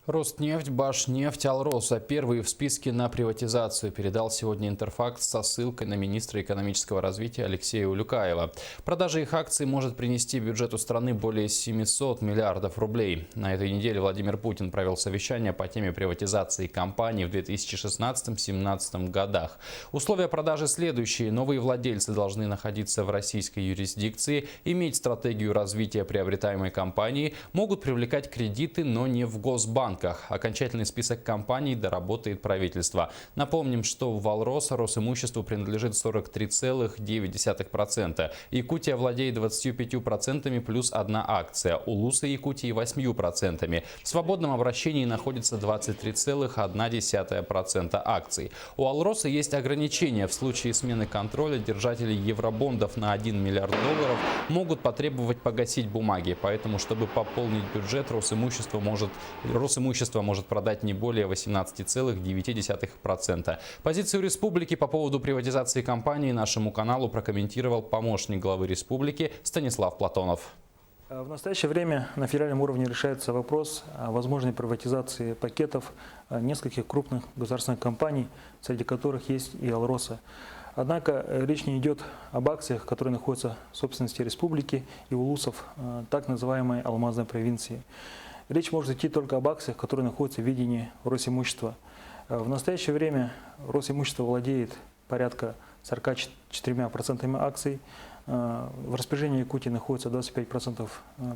Роснефть, Башнефть, Алроса первые в списке на приватизацию, передал сегодня Интерфакс со ссылкой на министра экономического развития Алексея Улюкаева. Продажа их акций может принести бюджету страны более 700 миллиардов рублей. На этой неделе Владимир Путин провел совещание по теме приватизации компаний в 2016-2017 годах. Условия продажи следующие. Новые владельцы должны находиться в российской юрисдикции, иметь стратегию развития приобретаемой компании, могут привлекать кредиты, но не в Госбанк. Окончательный список компаний доработает правительство. Напомним, что в Алроса Росимуществу принадлежит 43,9%. Якутия владеет 25% плюс одна акция. Улуса Якутии 8%. В свободном обращении находится 23,1% акций. У Алроса есть ограничения. В случае смены контроля держатели евробондов на 1 миллиард долларов могут потребовать погасить бумаги. Поэтому, чтобы пополнить бюджет, Росимущество может продать не более 18,9%. Позицию республики по поводу приватизации компании нашему каналу прокомментировал помощник главы республики Станислав Платонов. В настоящее время на федеральном уровне решается вопрос о возможной приватизации пакетов нескольких крупных государственных компаний, среди которых есть и Алроса. Однако речь не идет об акциях, которые находятся в собственности республики и улусов так называемой алмазной провинции. Речь может идти только об акциях, которые находятся в ведении Росимущества. В настоящее время Росимущество владеет порядка 44% акций. В распоряжении Якутии находится 25%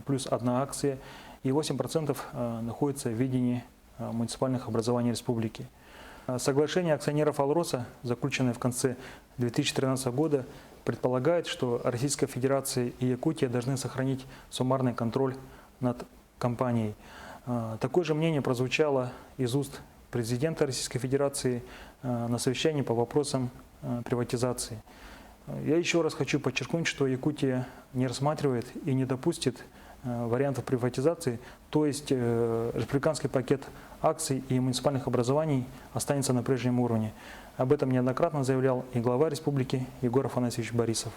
плюс одна акция, и 8% находится в ведении муниципальных образований республики. Соглашение акционеров Алроса, заключенное в конце 2013 года, предполагает, что Российская Федерация и Якутия должны сохранить суммарный контроль над компанией. Такое же мнение прозвучало из уст президента Российской Федерации на совещании по вопросам приватизации. Я еще раз хочу подчеркнуть, что Якутия не рассматривает и не допустит вариантов приватизации, то есть республиканский пакет акций и муниципальных образований останется на прежнем уровне. Об этом неоднократно заявлял и глава республики Егор Афанасьевич Борисов.